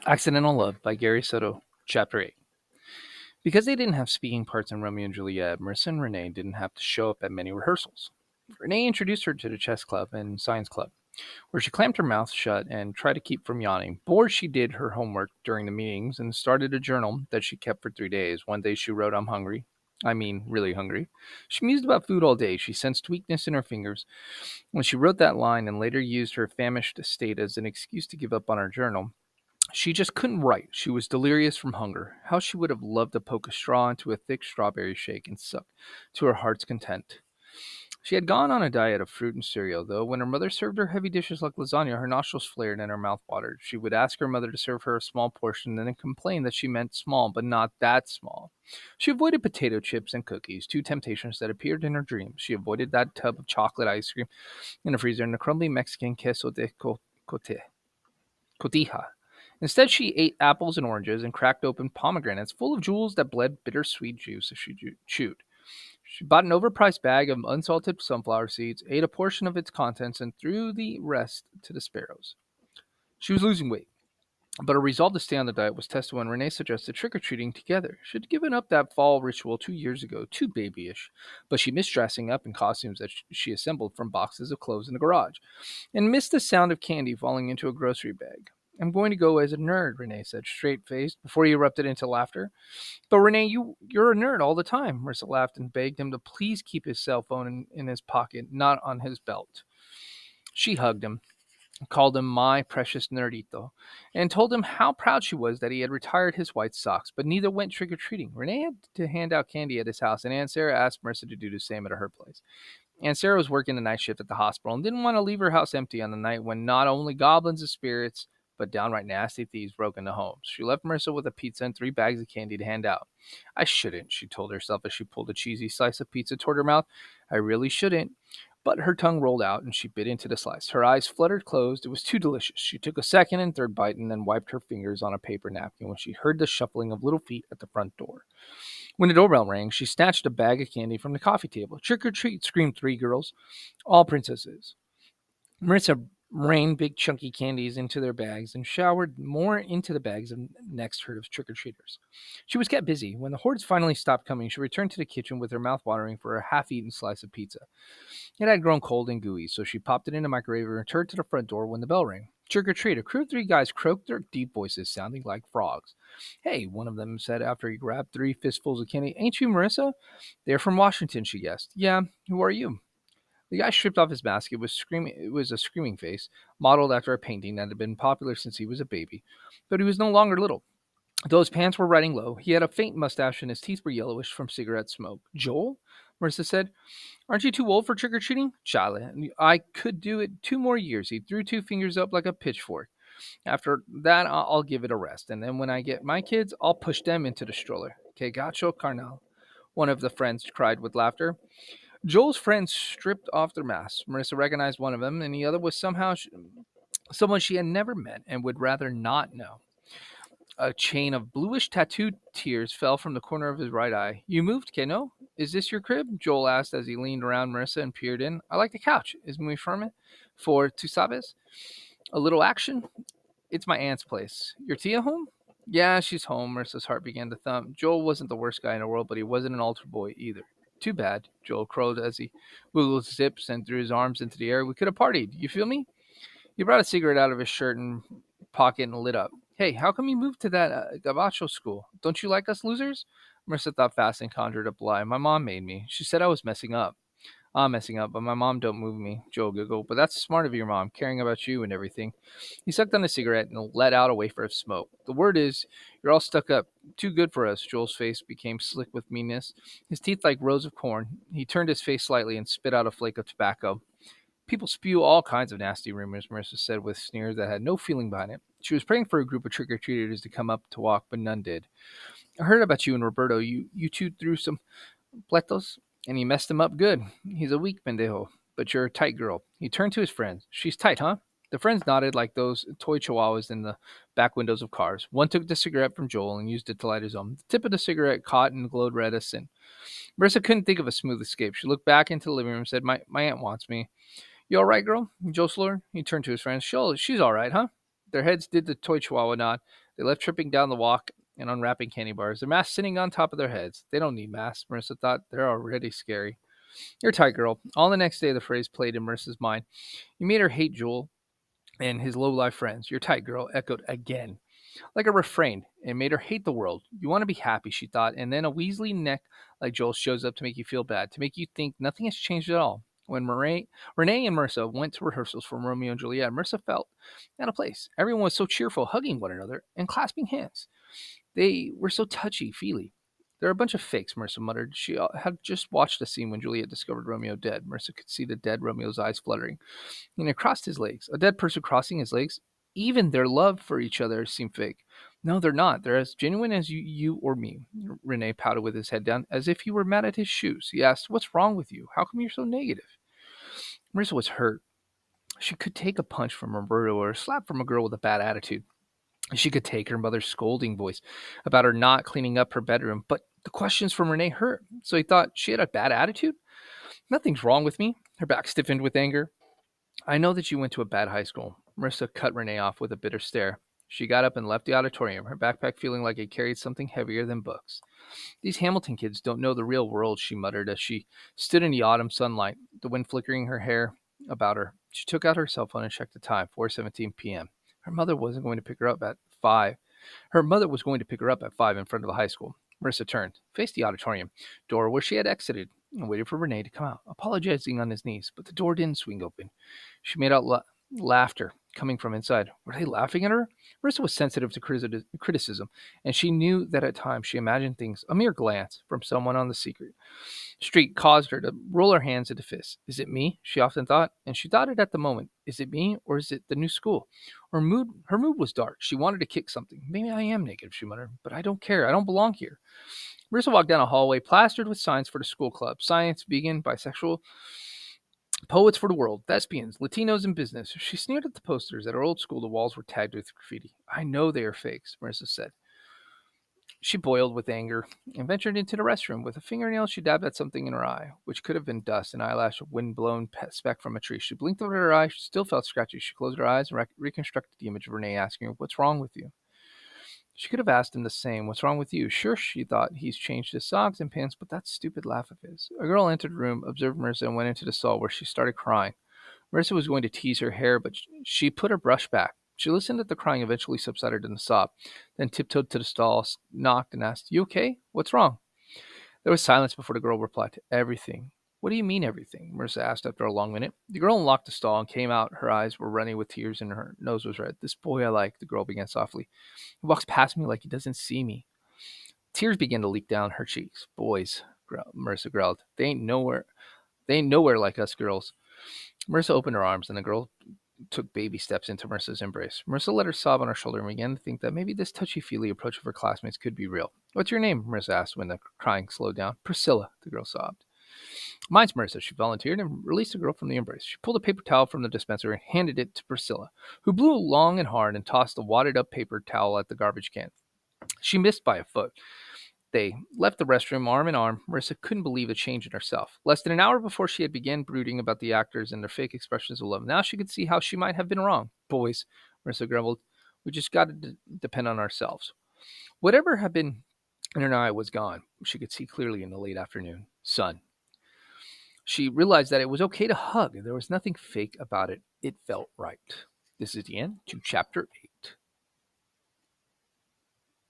Accidental Love by Gary Soto, Chapter 8. Because they didn't have speaking parts in Romeo and Juliet, Marissa and Renee didn't have to show up at many rehearsals. Renee introduced her to the chess club and science club, where she clamped her mouth shut and tried to keep from yawning. Bored, she did her homework during the meetings and started a journal that she kept for 3 days. One day she wrote, "I'm hungry." I mean, really hungry. She mused about food all day. She sensed weakness in her fingers. When she wrote that line and later used her famished state as an excuse to give up on her journal, she just couldn't write. She was delirious from hunger. How she would have loved to poke a straw into a thick strawberry shake and suck to her heart's content. She had gone on a diet of fruit and cereal, though when her mother served her heavy dishes like lasagna, her nostrils flared and her mouth watered. She would ask her mother to serve her a small portion and then complain that she meant small, but not that small. She avoided potato chips and cookies, two temptations that appeared in her dreams. She avoided that tub of chocolate ice cream in the freezer and the crumbly Mexican queso de cotija. Instead, she ate apples and oranges and cracked open pomegranates full of jewels that bled bittersweet juice as she chewed. She bought an overpriced bag of unsalted sunflower seeds, ate a portion of its contents, and threw the rest to the sparrows. She was losing weight, but her resolve to stay on the diet was tested when Renee suggested trick or treating together. She had given up that fall ritual 2 years ago, too babyish, but she missed dressing up in costumes that she assembled from boxes of clothes in the garage, and missed the sound of candy falling into a grocery bag. "I'm going to go as a nerd," Renee said, straight faced, before he erupted into laughter. "But Renee, you're a nerd all the time," Marissa laughed and begged him to please keep his cell phone in his pocket, not on his belt. She hugged him, called him my precious nerdito, and told him how proud she was that he had retired his white socks, but neither went trick or treating. Renee had to hand out candy at his house, and Aunt Sarah asked Marissa to do the same at her place. Aunt Sarah was working the night shift at the hospital and didn't want to leave her house empty on the night when not only goblins and spirits, but downright nasty thieves broke into homes. She left Marissa with a pizza and 3 bags of candy to hand out. "I shouldn't," she told herself as she pulled a cheesy slice of pizza toward her mouth. "I really shouldn't." But her tongue rolled out and she bit into the slice. Her eyes fluttered closed. It was too delicious. She took a second and third bite and then wiped her fingers on a paper napkin when she heard the shuffling of little feet at the front door. When the doorbell rang, she snatched a bag of candy from the coffee table. "Trick or treat," screamed 3 girls, all princesses. Marissa rained big chunky candies into their bags and showered more into the bags of the next herd of trick or treaters. She was kept busy. When the hordes finally stopped coming, she returned to the kitchen with her mouth watering for a half eaten slice of pizza. It had grown cold and gooey, so she popped it in the microwave and returned to the front door when the bell rang. "Trick or treat," a crew of 3 guys croaked their deep voices, sounding like frogs. "Hey," one of them said after he grabbed 3 fistfuls of candy. "Ain't you Marissa?" "They're from Washington," she guessed. "Yeah, who are you?" The guy stripped off his mask. It was a screaming face, modeled after a painting that had been popular since he was a baby. But he was no longer little. Though his pants were riding low, he had a faint mustache and his teeth were yellowish from cigarette smoke. "Joel?" Marissa said. "Aren't you too old for trick or treating?" "Chale, I could do it 2 more years." He threw 2 fingers up like a pitchfork. "After that, I'll give it a rest. And then when I get my kids, I'll push them into the stroller." "Que gacho, carnal," one of the friends cried with laughter. Joel's friends stripped off their masks. Marissa recognized one of them, and the other was someone she had never met and would rather not know. A chain of bluish tattooed tears fell from the corner of his right eye. "You moved, Keno? Is this your crib?" Joel asked as he leaned around Marissa and peered in. "I like the couch. Is muy firme? For, tu sabes, a little action? It's my aunt's place. Your tia home?" "Yeah, she's home." Marissa's heart began to thump. Joel wasn't the worst guy in the world, but he wasn't an altar boy either. "Too bad," Joel crowed as he wiggled his hips and threw his arms into the air. "We could have partied. You feel me?" He brought a cigarette out of his shirt and pocket and lit up. "Hey, how come you moved to that gabacho school? Don't you like us losers?" Marissa thought fast and conjured up a lie. "My mom made me. She said I was messing up." "I'm messing up, but my mom don't move me," Joel giggled. "But that's smart of your mom, caring about you and everything." He sucked on a cigarette and let out a wafer of smoke. "The word is, you're all stuck up. Too good for us." Joel's face became slick with meanness, his teeth like rows of corn. He turned his face slightly and spit out a flake of tobacco. "People spew all kinds of nasty rumors," Marissa said with sneers that had no feeling behind it. She was praying for a group of trick or treaters to come up to walk, but none did. "I heard about you and Roberto. You two threw some pletos, and he messed him up good. He's a weak pendejo, but you're a tight girl." He turned to his friends. "She's tight, huh?" The friends nodded like those toy chihuahuas in the back windows of cars. One took the cigarette from Joel and used it to light his own. The tip of the cigarette caught and glowed red as sin. Marissa couldn't think of a smooth escape. She looked back into the living room and said, My aunt wants me." "You all right, girl?" Joe slurred. He turned to his friends. She's all right, huh?" Their heads did the toy chihuahua nod. They left tripping down the walk and unwrapping candy bars, their masks sitting on top of their heads. They don't need masks, Marissa thought. They're already scary. You're tight, girl. All the next day, the phrase played in Marissa's mind. You made her hate Jewel and his low-life friends. Your tight, girl, echoed again, like a refrain. It made her hate the world. You want to be happy, she thought, and then a Weasley neck like Joel shows up to make you feel bad, to make you think nothing has changed at all. When Renee and Marissa went to rehearsals for Romeo and Juliet, Marissa felt out of place. Everyone was so cheerful, hugging one another and clasping hands. They were so touchy-feely. They're a bunch of fakes, Marissa muttered. She had just watched a scene when Juliet discovered Romeo dead. Marissa could see the dead Romeo's eyes fluttering, and it crossed his legs. A dead person crossing his legs? Even their love for each other seemed fake. No, they're not. They're as genuine as you or me. Renee pouted with his head down, as if he were mad at his shoes. He asked, "What's wrong with you? How come you're so negative?" Marissa was hurt. She could take a punch from Roberto or a slap from a girl with a bad attitude. She could take her mother's scolding voice about her not cleaning up her bedroom, but the questions from Renee hurt. So he thought she had a bad attitude? Nothing's wrong with me. Her back stiffened with anger. I know that you went to a bad high school. Marissa cut Renee off with a bitter stare. She got up and left the auditorium, her backpack feeling like it carried something heavier than books. These Hamilton kids don't know the real world, she muttered as she stood in the autumn sunlight, the wind flickering her hair about her. She took out her cell phone and checked the time, 4:17 p.m. Her mother wasn't going to pick her up at 5. Her mother was going to pick her up at 5 in front of the high school. Marissa turned, faced the auditorium door where she had exited, and waited for Renee to come out, apologizing on his knees, but the door didn't swing open. She made out laughter coming from inside. Were they laughing at her? Marissa was sensitive to criticism, and she knew that at times she imagined things a mere glance from someone on the secret street caused her to roll her hands into fists. Is it me? She often thought, and she thought it at the moment. Is it me, or is it the new school? Her mood was dark. She wanted to kick something. Maybe I am negative, she muttered, but I don't care. I don't belong here. Marissa walked down a hallway plastered with signs for the school club: science, vegan, bisexual, poets for the world, thespians, Latinos in business. She sneered at the posters. At her old school, the walls were tagged with graffiti. I know they are fakes, Marissa said. She boiled with anger and ventured into the restroom. With a fingernail, she dabbed at something in her eye, which could have been dust, an eyelash, a wind-blown speck from a tree. She blinked over her eye. She still felt scratchy. She closed her eyes and reconstructed the image of Renee asking her, "What's wrong with you?" She could have asked him the same. What's wrong with you? Sure, she thought, he's changed his socks and pants, but that stupid laugh of his. A girl entered the room, observed Marissa, and went into the stall where she started crying. Marissa was going to tease her hair, but she put her brush back. She listened at the crying eventually subsided in a sob, then tiptoed to the stall, knocked, and asked, You okay? What's wrong? There was silence before the girl replied, Everything. What do you mean, everything? Marissa asked after a long minute. The girl unlocked the stall and came out. Her eyes were running with tears and her nose was red. This boy I like, the girl began softly. He walks past me like he doesn't see me. Tears began to leak down her cheeks. Boys, Marissa growled. They ain't nowhere like us girls. Marissa opened her arms and the girl took baby steps into Marissa's embrace. Marissa let her sob on her shoulder and began to think that maybe this touchy-feely approach of her classmates could be real. What's your name? Marissa asked when the crying slowed down. Priscilla, the girl sobbed. Mine's Marissa, she volunteered and released the girl from the embrace. She pulled a paper towel from the dispenser and handed it to Priscilla, who blew long and hard and tossed the wadded-up paper towel at the garbage can. She missed by a foot. They left the restroom arm in arm. Marissa couldn't believe the change in herself. Less than an hour before she had begun brooding about the actors and their fake expressions of love. Now she could see how she might have been wrong. Boys, Marissa grumbled, we just got to depend on ourselves. Whatever had been in her eye was gone. She could see clearly in the late afternoon sun. She realized that it was okay to hug. There was nothing fake about it. It felt right. This is the end to chapter 8.